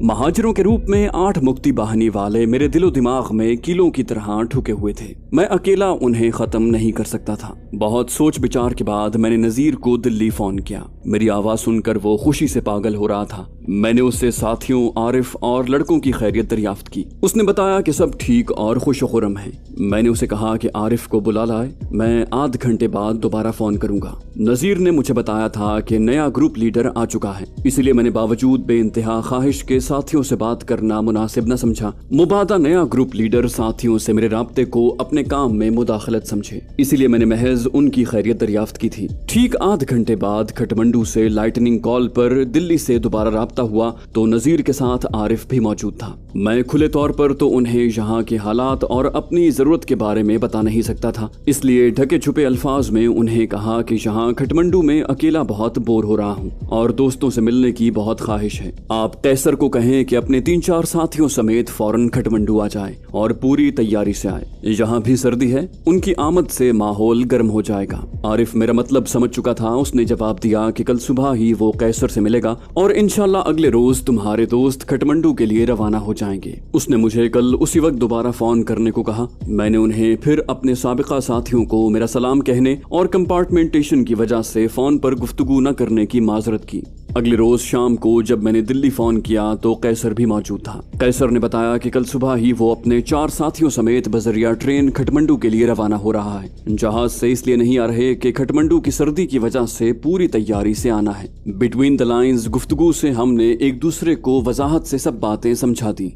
महाजिरों के रूप में 8 मुक्ति बाहिनी वाले मेरे दिलो दिमाग में कीलों की तरह ठुके हुए थे। मैं अकेला उन्हें खत्म नहीं कर सकता था। बहुत सोच विचार के बाद मैंने नजीर को दिल्ली फोन किया। मेरी आवाज सुनकर वो खुशी से पागल हो रहा था। मैंने उससे साथियों, आरिफ और लड़कों की खैरियत दरियाफ्त की। उसने बताया कि सब ठीक और खुशखुरम है। मैंने उसे कहा कि आरिफ को बुला लाए, मैं आध घंटे बाद दोबारा फोन करूंगा। नजीर ने मुझे बताया था कि नया ग्रुप लीडर आ चुका है, इसलिए मैंने बावजूद बेइंतहा ख्वाहिश के साथियों से बात करना मुनासिब न समझा। मुबादा नया ग्रुप लीडर साथियों से मेरे राब्ते को अपने काम में मुदाखलत समझे, इसलिए मैंने महज उनकी खैरियत दरियाफ्त की थी। ठीक आध घंटे बाद खटमंडू से लाइटनिंग कॉल पर दिल्ली से दोबारा राब्ता हुआ तो नजीर के साथ आरिफ भी मौजूद था। मैं खुले तौर पर तो उन्हें यहाँ के हालात और अपनी जरूरत के बारे में बता नहीं सकता था, इसलिए ढके छुपे अल्फाज में उन्हें कहा कि यहाँ खटमंडू में अकेला बहुत बोर हो रहा हूँ और दोस्तों से मिलने की बहुत ख्वाहिश है। आप कैसर को कहें कि अपने 3-4 साथियों समेत फौरन खटमंडू आ जाए और पूरी तैयारी से आए। यहाँ भी सर्दी है, उनकी आमद से माहौल गर्म हो जाएगा। आरिफ मेरा मतलब समझ चुका था। उसने जवाब दिया कि कल सुबह ही वो कैसर से मिलेगा और इंशाल्लाह अगले रोज तुम्हारे दोस्त खटमंडू के लिए रवाना हो जाएंगे। उसने मुझे कल उसी वक्त दोबारा फोन करने को कहा। मैंने उन्हें फिर अपने साबिका साथियों को मेरा सलाम कहने और कंपार्टमेंटेशन की वजह से फोन पर गुफ्तगू न करने की माजरत की। अगले रोज शाम को जब मैंने दिल्ली फोन किया तो कैसर भी मौजूद था। कैसर ने बताया कि कल सुबह ही वो अपने 4 साथियों समेत बजरिया ट्रेन खटमंडू के लिए रवाना हो रहा है। जहाज से इसलिए नहीं आ रहे कि खटमंडू की सर्दी की वजह से पूरी तैयारी से आना है। बिटवीन द लाइंस गुफ्तगू से हमने एक दूसरे को वजाहत से सब बातें समझा दी।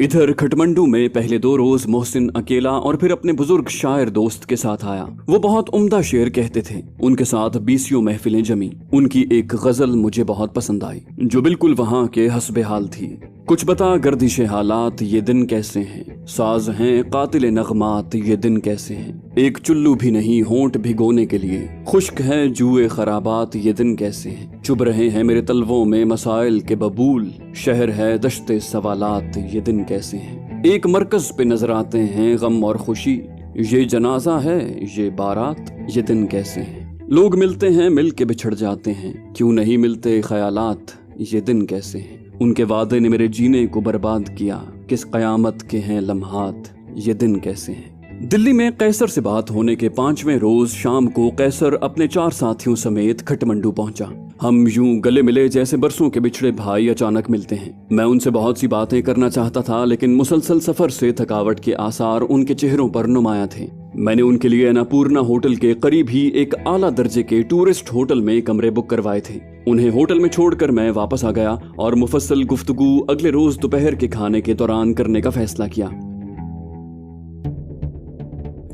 इधर खटमंडू में पहले 2 रोज मोहसिन अकेला और फिर अपने बुजुर्ग शायर दोस्त के साथ आया। वो बहुत उम्दा शेर कहते थे। उनके साथ 20 महफिलें जमी। उनकी एक गजल मुझे बहुत पसंद आई जो बिल्कुल वहाँ के हस्बे हाल थी। कुछ बता गर्दिशे हालात ये दिन कैसे हैं, साज हैं कातिल नगमात ये दिन कैसे हैं, एक चुल्लू भी नहीं होंठ भिगोने के लिए, खुश्क है जुए खराबात ये दिन कैसे हैं, चुभ रहे हैं मेरे तलवों में मसाइल के बबूल, शहर है दश्ते सवालात ये दिन कैसे हैं, एक मरकज पे नजर आते हैं गम और खुशी, ये जनाजा है ये बारात ये दिन कैसे हैं, लोग मिलते हैं मिल के बिछड़ जाते हैं, क्यों नहीं मिलते ख्यालात ये दिन कैसे हैं, उनके वादे ने मेरे जीने को बर्बाद किया, किस कयामत के हैं लम्हात ये दिन कैसे हैं। दिल्ली में कैसर से बात होने के 5वें रोज शाम को कैसर अपने 4 साथियों समेत खटमंडू पहुंचा। हम यूं गले मिले जैसे बरसों के बिछड़े भाई अचानक मिलते हैं। मैं उनसे बहुत सी बातें करना चाहता था, लेकिन मुसलसल सफर से थकावट के आसार उनके चेहरों पर नुमाया थे। मैंने उनके लिए अन्नपूर्णा होटल के करीब ही एक आला दर्जे के टूरिस्ट होटल में कमरे बुक करवाए थे। उन्हें होटल में छोड़कर मैं वापस आ गया और मुफस्सल गुफ्तगू अगले रोज दोपहर के खाने के दौरान करने का फैसला किया।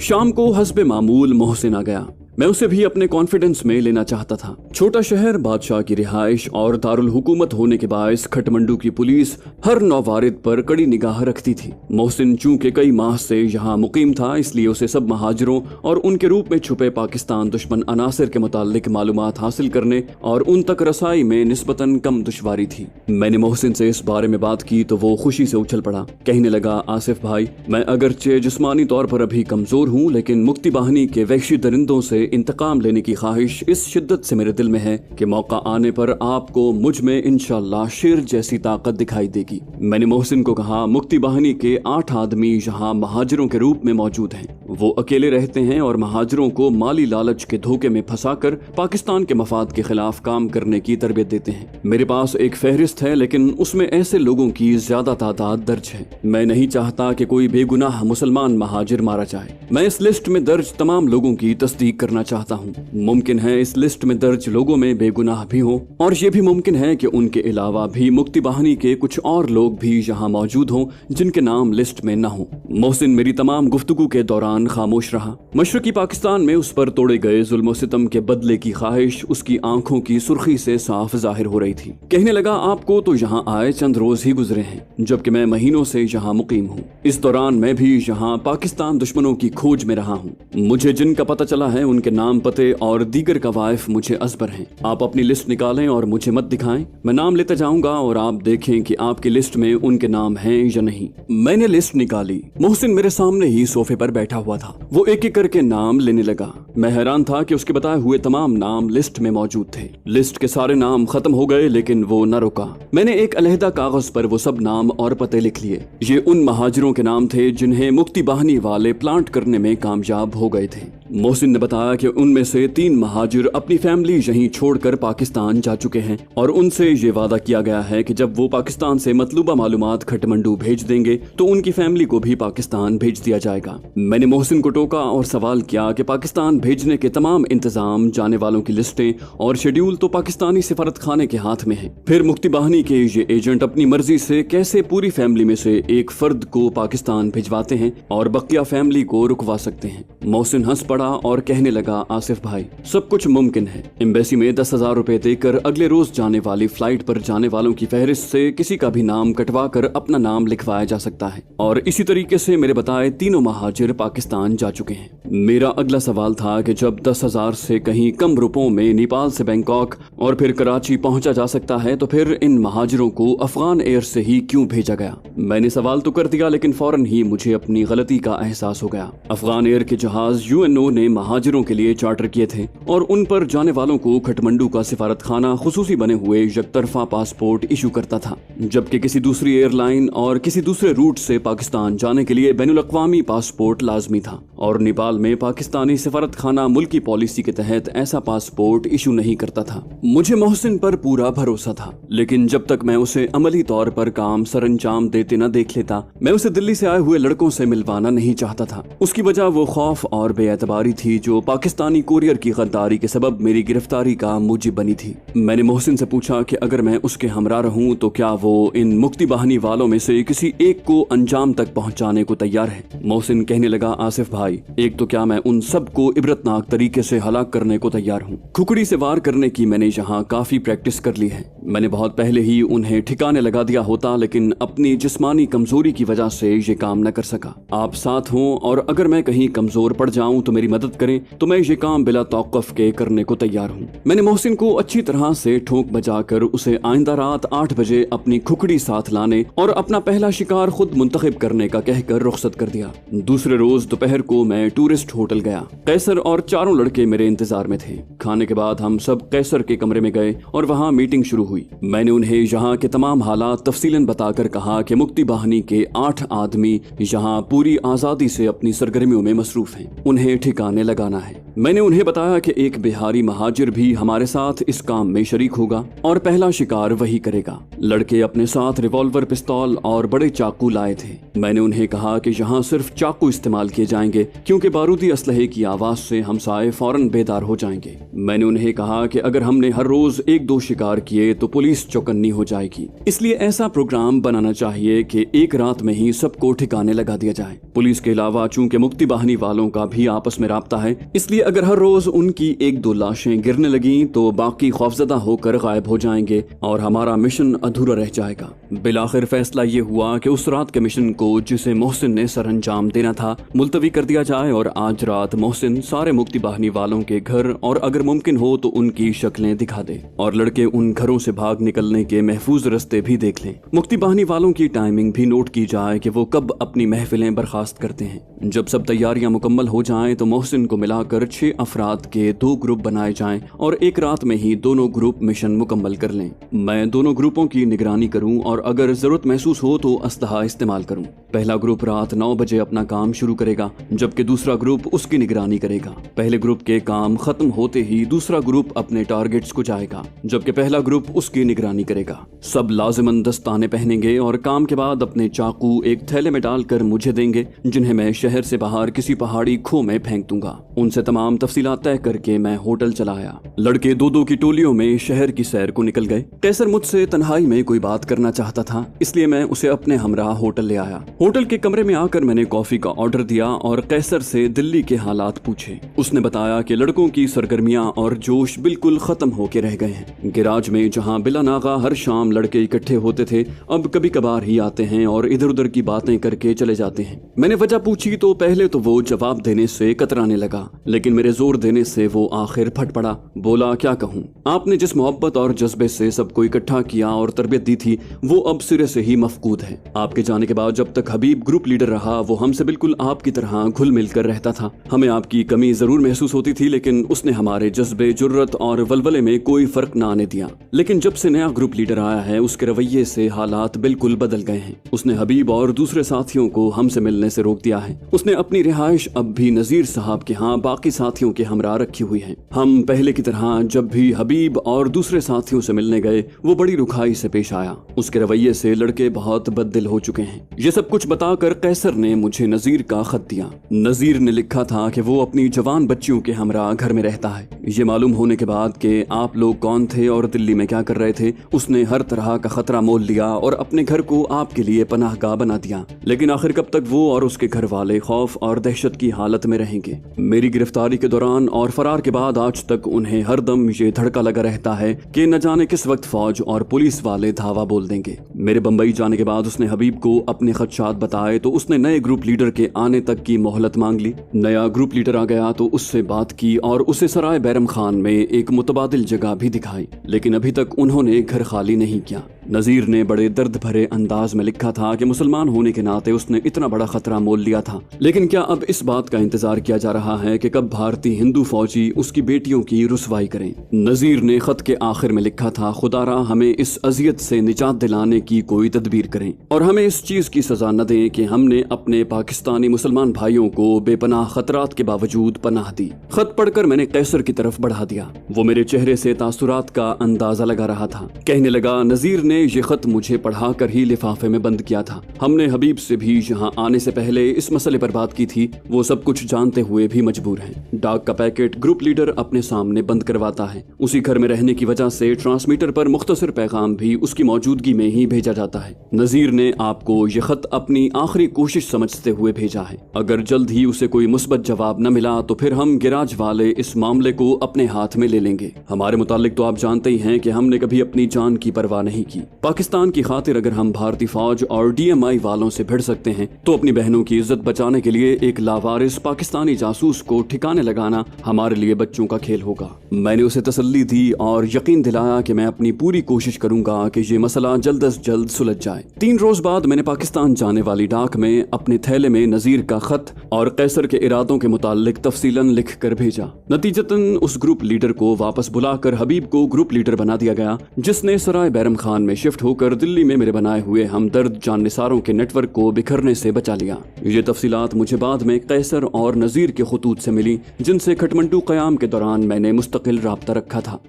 शाम को हस्बे मामूल मोहसिन आ गया। मैं उसे भी अपने कॉन्फिडेंस में लेना चाहता था। छोटा शहर, बादशाह की रिहाइश और दारुल हुकूमत होने के बायस खटमंडू की पुलिस हर नौवारिद पर कड़ी निगाह रखती थी। मोहसिन चूंकि कई माह से यहाँ मुकीम था, इसलिए उसे सब महाजिरों और उनके रूप में छुपे पाकिस्तान दुश्मन अनासिर के मुताल्लिक मालूमात हासिल करने और उन तक रसाई में निस्बतन कम दुश्वारी थी। मैंने मोहसिन से इस बारे में बात की तो वो खुशी से उछल पड़ा। कहने लगा, आसिफ भाई, मैं अगरचे जिस्मानी तौर पर अभी कमजोर हूँ, लेकिन मुक्ति बाहिनी के वहशी दरिंदों से इंतकाम लेने की ख्वाहिश इस शिद्दत से मेरे दिल में है कि मौका आने पर आपको मुझ में इंशाअल्लाह शेर जैसी ताकत दिखाई देगी। मैंने मोहसिन को कहा, मुक्ति बाहिनी के 8 आदमी यहाँ महाजिरों के रूप में मौजूद हैं। वो अकेले रहते हैं और महाजिरों को माली लालच के धोखे में फंसाकर पाकिस्तान के मफाद के खिलाफ काम करने की तरबियत देते हैं। मेरे पास एक फहरिस्त है, लेकिन उसमें ऐसे लोगों की ज्यादा तादाद दर्ज है। मैं नहीं चाहता कि कोई बेगुनाह मुसलमान महाजिर मारा जाए। मैं इस लिस्ट में दर्ज तमाम लोगों की तस्दीक करना चाहता हूँ। मुमकिन है इस लिस्ट में दर्ज लोगों में बेगुनाह भी हो, और ये भी मुमकिन है कि उनके अलावा भी मुक्ति बाहिनी के कुछ और लोग भी यहाँ मौजूद हों जिनके नाम लिस्ट में न हो। मोहसिन मेरी तमाम गुफ्तगू के दौरान खामोश रहा। मशरकी पाकिस्तान में उस पर तोड़े गए जुल्म सितम के बदले की ख्वाहिश उसकी आंखों की सुर्खी से साफ जाहिर हो रही थी। कहने लगा, आपको तो यहाँ आए चंद रोज ही गुजरे हैं, जबकि मैं महीनों से यहाँ मुकीम हूँ। इस दौरान मैं भी यहाँ पाकिस्तान दुश्मनों की खोज में रहा हूँ। मुझे जिनका पता चला है उनके उनके नाम, पते और दीगर कवायफ मुझे अज़बर हैं। आप अपनी लिस्ट निकालें और मुझे मत दिखाएं। मैं नाम लेता जाऊंगा और आप देखें कि आपकी लिस्ट में उनके नाम हैं या नहीं। मैंने लिस्ट निकाली। मोहसिन मेरे सामने ही सोफे पर बैठा हुआ था। वो एक एक करके नाम लेने लगा। मैं हैरान था कि उसके बताए हुए तमाम नाम लिस्ट में मौजूद थे। लिस्ट के सारे नाम खत्म हो गए, लेकिन वो न रुका। मैंने एक अलहदा कागज पर वो सब नाम और पते लिख लिए। ये उन महाजिरों के नाम थे जिन्हें मुक्ति बाहिनी वाले प्लांट करने में कामयाब हो गए थे। मोहसिन ने बताया कि उनमें से 3 महाजिर अपनी फैमिली यहीं छोड़कर पाकिस्तान जा चुके हैं और उनसे ये वादा किया गया है कि जब वो पाकिस्तान से मतलूबा मालूमात खटमंडू भेज देंगे तो उनकी फैमिली को भी पाकिस्तान भेज दिया जाएगा। मैंने मोहसिन को टोका और सवाल किया कि पाकिस्तान भेजने के तमाम इंतजाम, जाने वालों की लिस्टें और शेड्यूल तो पाकिस्तानी सफारत खाने के हाथ में है। फिर मुक्ति बाहिनी के ये एजेंट अपनी मर्जी से कैसे पूरी फैमिली में से एक फर्द को पाकिस्तान भिजवाते हैं और बकिया फैमिली को रुकवा सकते हैं। मोहसिन हंस पड़ा और कहने लगा, आसिफ भाई, सब कुछ मुमकिन है। एम्बेसी में 10,000 रुपए देकर अगले रोज जाने वाली फ्लाइट पर जाने वालों की फहरिस्त से किसी का भी नाम कटवा कर अपना नाम लिखवाया जा सकता है और इसी तरीके से मेरे बताए तीनों महाजिर पाकिस्तान जा चुके हैं। मेरा अगला सवाल था कि जब 10,000 से कहीं कम रुपयों में नेपाल से बैंकॉक और फिर कराची पहुंचा जा सकता है तो फिर इन महाजिरों को अफगान एयर से ही क्यों भेजा गया। मैंने सवाल तो कर दिया, लेकिन फौरन ही मुझे अपनी गलती का एहसास हो गया। अफगान एयर के जहाज यूएनओ ने महाजिरों के लिए चार्टर किए थे और उन पर जाने वालों को खटमंडू का सिफारत खाना खुसूसी बने हुए यकतरफा पासपोर्ट इशू करता था, जबकि किसी दूसरी एयरलाइन और किसी दूसरे रूट से पाकिस्तान जाने के लिए बैनुल अक़वामी पासपोर्ट लाजमी था और नेपाल में पाकिस्तानी सिफारत खाना मुल्की पॉलिसी के तहत ऐसा पासपोर्ट इशू नहीं करता था। मुझे मोहसिन पर पूरा भरोसा था, लेकिन जब तक मैं उसे अमली तौर पर काम सरअंजाम देते न देख लेता, मैं उसे दिल्ली से आए हुए लड़कों से मिलवाना नहीं चाहता था। उसकी वजह वो खौफ और बेएतबारी थी जो पाकिस्तानी कोरियर की गद्दारी के सबब मेरी गिरफ्तारी का मूजिब बनी थी। मैंने मोहसिन से पूछा कि अगर मैं उसके हमरा रहूं तो क्या वो इन मुक्ति बाहिनी वालों में से किसी एक को अंजाम तक पहुंचाने को तैयार है। मोहसिन कहने लगा, आसिफ भाई, एक तो क्या मैं उन सब को इबरतनाक तरीके से हलाक करने को तैयार हूँ। खुकड़ी से वार करने की मैंने यहाँ काफी प्रैक्टिस कर ली है। मैंने बहुत पहले ही उन्हें ठिकाने लगा दिया होता, लेकिन अपनी जिस्मानी कमजोरी की वजह से ये काम न कर सका। आप साथ हों और अगर मैं कहीं कमजोर पड़ जाऊं तो मेरी मदद करें तो मैं ये काम बिला तौक़ुफ़ के करने को तैयार हूँ। मैंने मोहसिन को अच्छी तरह से ठोंक बजाकर उसे आइंदा रात 8 बजे अपनी खुकड़ी साथ लाने और अपना पहला शिकार खुद मुंतखब करने का कहकर रुखसत कर दिया। दूसरे रोज दोपहर को मैं टूरिस्ट होटल गया। कैसर और 4 लड़के मेरे इंतजार में थे। खाने के बाद हम सब कैसर के कमरे में गए और वहाँ मीटिंग शुरू हुई। मैंने उन्हें यहाँ के तमाम हालात तफसीलन बताकर कहा कि मुक्ति बाहिनी के 8 आदमी यहाँ पूरी आजादी से अपनी सरगर्मियों में मसरूफ हैं, उन्हें ठिकाने लगाना है। मैंने उन्हें बताया कि एक बिहारी महाजिर भी हमारे साथ इस काम में शरीक होगा और पहला शिकार वही करेगा। लड़के अपने साथ रिवॉल्वर, पिस्तौल और बड़े चाकू लाए थे। मैंने उन्हें कहा कि यहाँ सिर्फ चाकू इस्तेमाल किए जाएंगे क्योंकि बारूदी असलहे की आवाज से हमसाए फौरन बेदार हो जाएंगे। मैंने उन्हें कहा कि अगर हमने हर रोज 1-2 शिकार किए तो पुलिस चौकन्नी हो जाएगी, इसलिए ऐसा प्रोग्राम बनाना चाहिए कि एक रात में ही सबको ठिकाने लगा दिया जाए। पुलिस के अलावा चूंकि मुक्ति बाहिनी वालों का भी आपस में राब्ता है, इसलिए अगर हर रोज उनकी 1-2 लाशें गिरने लगी तो बाकी खौफजदा होकर गायब हो जाएंगे और हमारा मिशन अधूरा रह जाएगा। बिलाखिर फैसला ये हुआ कि उस रात के मिशन को, जिसे मोहसिन ने सरअंजाम देना था, मुलतवी कर दिया जाए और आज रात मोहसिन सारे मुक्ति बाहिनी वालों के घर और अगर मुमकिन हो तो उनकी शक्लें दिखा दे और लड़के उन घरों से भाग निकलने के महफूज रास्ते भी देख लें। मुक्ति बाहिनी वालों की टाइमिंग भी नोट की जाए कि वो कब अपनी महफिलें बर्खास्त करते हैं। जब सब तैयारियां मुकम्मल हो जाएं तो मोहसिन को मिलाकर 6 अफराद के 2 ग्रुप बनाए जाएं और एक रात में ही दोनों ग्रुप मिशन मुकम्मल कर लें। मैं दोनों ग्रुपों की निगरानी करूं और अगर जरूरत महसूस हो तो असलहा इस्तेमाल करूं। पहला ग्रुप रात 9 बजे अपना काम शुरू करेगा, जबकि दूसरा ग्रुप उसकी निगरानी करेगा। पहले ग्रुप के काम खत्म होते ही दूसरा ग्रुप अपने टारगेट्स को जाएगा, जबकि पहला ग्रुप उसकी निगरानी करेगा। सब लाजिमन दस्ताने पहनेंगे और काम के बाद अपने चाकू एक थैले में डालकर मुझे देंगे, जिन्हें मैं शहर से बाहर किसी पहाड़ी खो में फेंक दूंगा। उनसे तमाम तफसीलात तय करके मैं होटल चला आया। लड़के 2-2 की टोलियों में शहर की सैर को निकल गए। कैसर मुझसे तन्हाई में कोई बात करना चाहता था, इसलिए मैं उसे अपने हमरा होटल ले आया। होटल के कमरे में आकर मैंने कॉफी का ऑर्डर दिया और कैसर से दिल्ली के हालात पूछे। उसने बताया कि लड़कों की सरगर्मियां और जोश बिल्कुल खत्म होके रह गए हैं। गिराज में जहां जहां बिला नागा हर शाम लड़के इकट्ठे होते थे, अब कभी कभार ही आते हैं और इधर उधर की बातें करके चले जाते हैं। मैंने वजह पूछी तो पहले तो वो जवाब देने से कतराने लगा, लेकिन मेरे जोर देने से वो आखिर फट पड़ा। बोला, क्या कहूँ, आपने जिस मोहब्बत और जज्बे से सबको इकट्ठा किया और तरबियत दी थी वो अब सिरे से ही मफकूद है। आपके जाने के बाद जब तक हबीब ग्रुप लीडर रहा वो हमसे बिल्कुल आपकी तरह घुल मिल कर रहता था। हमें आपकी कमी जरूर महसूस होती थी, लेकिन उसने हमारे जज्बे, जुर्रत और वलवले में कोई फर्क न आने दिया। लेकिन जब से नया ग्रुप लीडर आया है उसके रवैये से हालात बिल्कुल बदल गए हैं। उसने हबीब और दूसरे साथियों को हमसे मिलने से रोक दिया है। उसने अपनी रिहाइश अब भी नजीर साहब के यहाँ बाकी साथियों के हमरा रखी हुई है। हम पहले की तरह जब भी हबीब और दूसरे साथियों से मिलने गए वो बड़ी रुखाई से पेश आया। उसके रवैये से लड़के बहुत बददिल हो चुके हैं। ये सब कुछ बताकर कैसर ने मुझे नजीर का खत दिया। नजीर ने लिखा था कि वो अपनी जवान बच्चियों के हमरा घर में रहता है। ये मालूम होने के बाद कि आप लोग कौन थे और दिल्ली में क्या कर रहे थे, उसने हर तरह का खतरा मोल लिया और अपने घर को आपके लिए पनाहगाह बना दिया। लेकिन आखिर कब तक वो और उसके घर वाले खौफ और दहशत की हालत में रहेंगे। मेरी गिरफ्तारी के दौरान और फरार के बाद आज तक उन्हें हरदम ये धड़का लगा रहता है कि न जाने किस वक्त फौज और पुलिस वाले धावा बोल देंगे। मेरे बंबई जाने के बाद उसने हबीब को अपने खदशात बताए तो उसने नए ग्रुप लीडर के आने तक की मोहलत मांग ली। नया ग्रुप लीडर आ गया तो उससे बात की और उसे सराय बैरम खान में एक मुतबादिल जगह भी दिखाई, लेकिन अभी तक उन्होंने घर खाली नहीं किया। नजीर ने बड़े दर्द भरे अंदाज में लिखा था कि मुसलमान होने के नाते उसने इतना बड़ा खतरा मोल लिया था, लेकिन क्या अब इस बात का इंतजार किया जा रहा है कि कब भारतीय हिंदू फौजी उसकी बेटियों की रुसवाई करें। नजीर ने खत के आखिर में लिखा था, खुदारा हमें इस अजियत से निजात दिलाने की कोई तदबीर करें और हमें इस चीज की सजा न दें कि हमने अपने पाकिस्तानी मुसलमान भाइयों को बेपनाह खतरात के बावजूद पनाह दी। खत पढ़कर मैंने कैसर की तरफ बढ़ा दिया। वो मेरे चेहरे से तासुरात का अंदाजा लगा रहा था। कहने लगा, नजीर ने ये खत मुझे पढ़ा कर ही लिफाफे में बंद किया था। हमने हबीब से भी यहाँ आने से पहले इस मसले पर बात की थी। वो सब कुछ जानते हुए भी मजबूर हैं। डाक का पैकेट ग्रुप लीडर अपने सामने बंद करवाता है। उसी घर में रहने की वजह से ट्रांसमीटर पर मुख्तसर पैगाम भी उसकी मौजूदगी में ही भेजा जाता है। नजीर ने आपको ये खत अपनी आखिरी कोशिश समझते हुए भेजा है। अगर जल्द ही उसे कोई मुस्बत जवाब न मिला तो फिर हम गिराज वाले इस मामले को अपने हाथ में ले लेंगे। हमारे मुतालिक तो आप जानते ही हैं कि हमने कभी अपनी जान की परवाह नहीं की। पाकिस्तान की खातिर अगर हम भारतीय फौज और DMI वालों से भिड़ सकते हैं तो अपनी बहनों की इज्जत बचाने के लिए एक लावारिस पाकिस्तानी जासूस को ठिकाने लगाना हमारे लिए बच्चों का खेल होगा। मैंने उसे तसल्ली दी और यकीन दिलाया कि मैं अपनी पूरी कोशिश करूंगा कि ये मसला जल्द अज जल्द सुलझ जाए। 3 रोज बाद मैंने पाकिस्तान जाने वाली डाक में अपने थैले में नजीर का खत और कैसर के इरादों के मुतालिक तफसीलन लिख कर भेजा। नतीजतन उस ग्रुप लीडर को वापस बुलाकर हबीब को ग्रुप लीडर बना दिया गया, जिसने सराय बैरम खान में शिफ्ट होकर दिल्ली में मेरे बनाए हुए हमदर्द जाननिसारों के नेटवर्क को बिखरने से बचा लिया। ये तफसीलात मुझे बाद में कैसर और नजीर के खुतूत से मिली, जिनसे खटमंडू क़याम के दौरान मैंने मुस्तकिल राब्ता रखा था।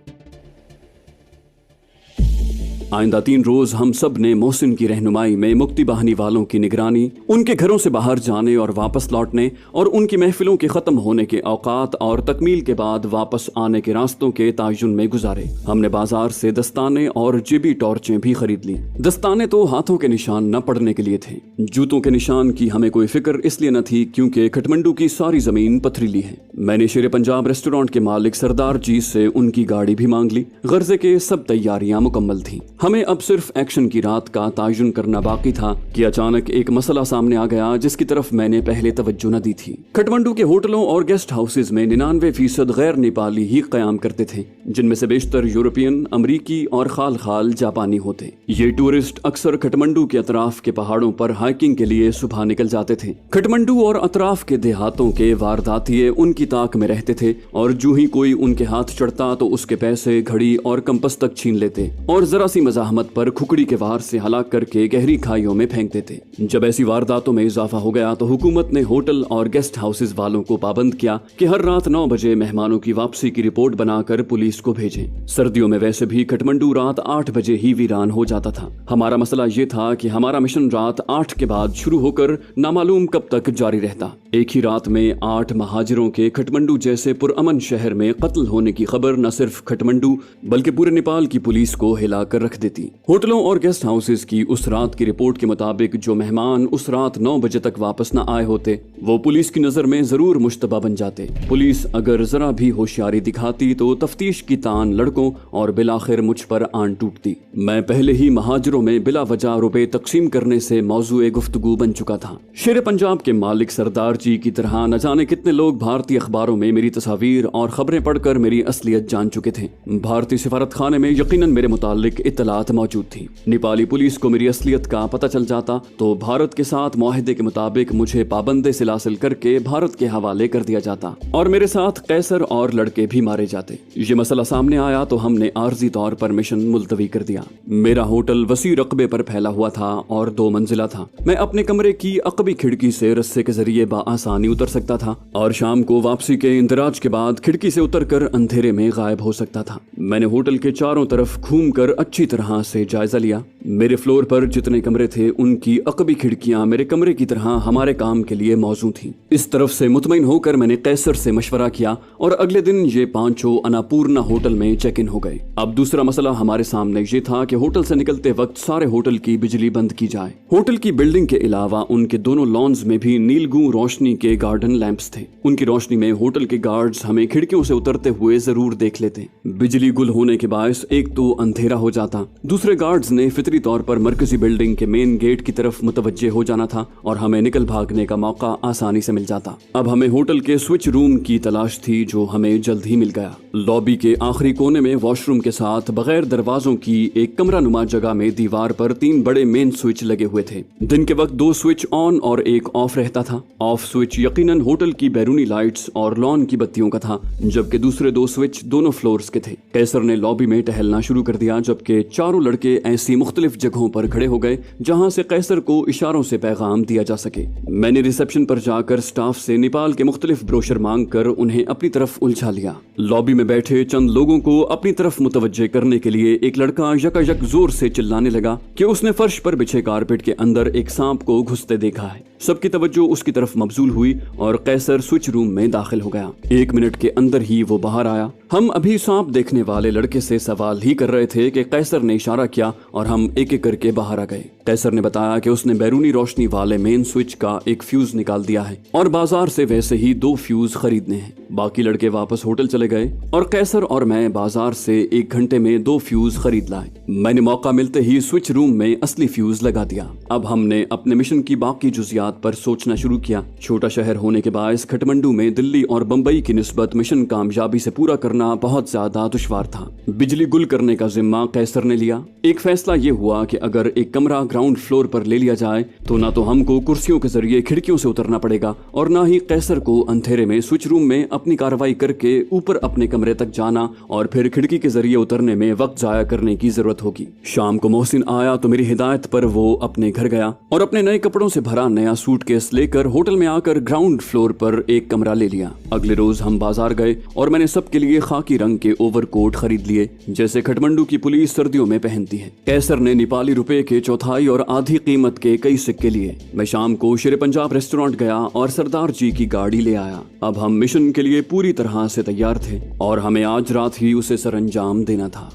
आइंदा 3 रोज हम सब ने मोहसिन की रहनुमाई में मुक्ति बाहनी वालों की निगरानी, उनके घरों से बाहर जाने और वापस लौटने और उनकी महफिलों के खत्म होने के औकात और तकमील के बाद वापस आने के रास्तों के तायुन में गुजारे। हमने बाजार से दस्ताने और जेबी टॉर्चें भी खरीद ली। दस्ताने तो हाथों के निशान न पड़ने के लिए थे। जूतों के निशान की हमें कोई फिक्र इसलिए न थी क्योंकि खटमंडू की सारी जमीन पथरीली है। मैंने शेर पंजाब रेस्टोरेंट के मालिक सरदार जी से उनकी गाड़ी भी मांग ली। गर्जे के सब तैयारियां मुकम्मल थी। हमें अब सिर्फ एक्शन की रात का तायुन करना बाकी था कि अचानक एक मसला सामने आ गया जिसकी तरफ मैंने पहले तवज्जो न दी थी। खटमंडू के होटलों और गेस्ट हाउसेज में 99% गैर नेपाली ही कयाम करते थे, जिनमें से बेशतर यूरोपियन, अमरीकी और खाल खाल जापानी होते। ये टूरिस्ट अक्सर खटमंडू के अतराफ के पहाड़ों पर हाइकिंग के लिए सुबह निकल जाते थे। खटमंडू और अतराफ के देहातों के वारदातिये उनकी ताक में रहते थे और जो ही कोई उनके हाथ चढ़ता तो उसके पैसे, घड़ी और कंपस तक छीन लेते और जरा सी मजाहमत पर खुकड़ी के वार से हलाक करके गहरी खाइयों में फेंक देते। जब ऐसी वारदातों में इजाफा हो गया तो हुकूमत ने होटल और गेस्ट हाउसेज वालों को पाबंद किया कि हर रात 9 बजे मेहमानों की वापसी की रिपोर्ट बनाकर पुलिस को भेजें। सर्दियों में वैसे भी खटमंडू रात 8 बजे ही वीरान हो जाता था। हमारा मसला ये था कि हमारा मिशन रात 8 के बाद शुरू होकर नामालूम कब तक जारी रहता। एक ही रात में 8 महाजिरों के खटमंडू जैसे पुरअमन शहर में कत्ल होने की खबर न सिर्फ खटमंडू बल्कि पूरे नेपाल की पुलिस को हिला कर रख देती। होटलों और गेस्ट हाउसेस की उस रात की रिपोर्ट के मुताबिक जो मेहमान उस रात 9 बजे तक वापस न आए होते वो पुलिस की नजर में जरूर मुश्तबा बन जाते। पुलिस अगर जरा भी होशियारी दिखाती तो तफ्तीश की तान लड़कों और बिलाखिर मुझ पर आन टूटती। मैं पहले ही महाजरों में बिला वजह रुपए तकसीम करने से मौजूए गुफ्तगू बन चुका था। शेर पंजाब के मालिक सरदार जी की तरह न जाने कितने लोग भारतीय अखबारों में मेरी तस्वीर और खबरें पढ़कर मेरी असलियत जान चुके थे। भारतीय सिफारत खाने में यकीनन मेरे मुतालिक इत्तलात मौजूद थी। नेपाली पुलिस को मेरी असलियत का पता चल जाता तो भारत के साथ मुआहदे के मुताबिक मुझे पाबंदे सिलासिल करके भारत के हवाले कर दिया जाता और मेरे साथ कैसर और लड़के भी मारे जाते। ये मसला सामने आया तो हमने आर्जी तौर पर मिशन मुलतवी कर दिया। मेरा होटल वसी रकबे पर फैला हुआ था और 2 मंजिला था। मैं अपने कमरे की अकबी खिड़की से रस्से के जरिए बाआसानी उतर सकता था और शाम को वापसी के इंदराज के बाद खिड़की से उतरकर अंधेरे में गायब हो सकता था। मैंने होटल के चारों तरफ घूमकर अच्छी तरह से जायजा लिया। मेरे फ्लोर पर जितने कमरे थे उनकी अकबी खिड़कियां मेरे कमरे की तरह हमारे काम के लिए मौजूद थी। इस तरफ से मुतमईन होकर मैंने कैसर से मशवरा किया और अगले दिन ये 5 अन्नपूर्णा होटल में चेक इन हो गए। अब दूसरा मसला हमारे सामने ये था कि होटल से निकलते वक्त सारे होटल की बिजली बंद की जाए। होटल की बिल्डिंग के अलावा उनके दोनों लॉन्स में भी नीलगू रोशनी के गार्डन लैंप्स थे। उनकी रोशनी में होटल के गार्ड्स हमें खिड़कियों से उतरते हुए जरूर देख लेते। बिजली गुल होने के बायस एक तो अंधेरा हो जाता, दूसरे गार्ड्स ने फितरी तौर पर मरकजी बिल्डिंग के मेन गेट की तरफ मुतवज्जे हो जाना था और हमें निकल भागने का मौका आसानी से मिल जाता। अब हमें होटल के स्विच रूम की तलाश थी जो हमें जल्द ही मिल गया। लॉबी के आखिरी कोने में वॉशरूम के साथ बगैर दरवाजों की एक कमरा नुमा जगह में दीवार पर 3 बड़े मेन स्विच लगे हुए थे। दिन के वक्त 2 स्विच ऑन और एक ऑफ रहता था। ऑफ स्विच यकीनन होटल की बैरूनी लाइट्स और लॉन की बत्तियों का था, जबकि दूसरे 2 स्विच दोनों फ्लोर्स के थे। कैसर ने लॉबी में टहलना शुरू कर दिया, जबकि चारों लड़के ऐसी मुख्तलिफ जगहों पर खड़े हो गए जहां से कैसर को इशारों से पैगाम दिया जा सके। मैंने रिसेप्शन पर जाकर स्टाफ से नेपाल के मुख्तलिफ ब्रोशर मांग कर उन्हें अपनी तरफ उलझा लिया। लॉबी में बैठे चंद लोगों को अपनी तरफ मुतवज्जे करने के लिए एक लड़का यकायक जोर से चिल्लाने लगा कि उसने फर्श पर बिछे कारपेट के अंदर एक सांप को घुसते देखा है। सबकी तवज्जो उसकी तरफ मबजूल हुई और कैसर स्विच रूम में दाखिल हो गया। 1 मिनट के अंदर ही वो बाहर आया। हम अभी सांप देखने वाले लड़के से सवाल ही कर रहे थे कि कैसर ने इशारा किया और हम एक एक करके बाहर आ गए। कैसर ने बताया कि उसने बैरूनी रोशनी वाले मेन स्विच का एक फ्यूज निकाल दिया है और बाजार से वैसे ही 2 फ्यूज खरीदने हैं। बाकी लड़के वापस होटल चले गए और कैसर और मैं बाजार से 1 घंटे में 2 फ्यूज खरीद लाए। मैंने मौका मिलते ही स्विच रूम में असली फ्यूज लगा दिया। अब हमने अपने मिशन की बाकी जुजियात पर सोचना शुरू किया। छोटा शहर होने के बायस खटमंडू में दिल्ली और बंबई की निस्बत मिशन कामयाबी से पूरा करना बहुत ज्यादा दुश्वार था। बिजली गुल करने का जिम्मा कैसर ने लिया। एक फैसला ये हुआ कि अगर एक कमरा ग्राउंड फ्लोर पर ले लिया जाए तो ना तो हमको कुर्सियों के जरिए खिड़कियों से उतरना पड़ेगा और ना ही कैसर को अंधेरे में स्विच रूम में अपनी कार्रवाई करके ऊपर अपने कमरे तक जाना और फिर खिड़की के जरिए उतरने में वक्त जाया करने की जरूरत होगी। शाम को मोहसिन आया तो मेरी हिदायत पर वो अपने घर गया और अपने नए कपड़ों से भरा नया सूटकेस लेकर होटल में आकर ग्राउंड फ्लोर पर एक कमरा ले लिया। अगले रोज हम बाजार गए और मैंने सबके लिए खाकी रंग के ओवरकोट खरीद लिए जैसे खटमंडू की पुलिस सर्दियों में पहनती है। कैसर ने नेपाली रुपए के चौथाई और आधी कीमत के कई सिक्के लिए। मैं शाम को शेर पंजाब रेस्टोरेंट गया और सरदार जी की गाड़ी ले आया। अब हम मिशन के लिए पूरी तरह से तैयार थे और हमें आज रात ही उसे सरंजाम देना था।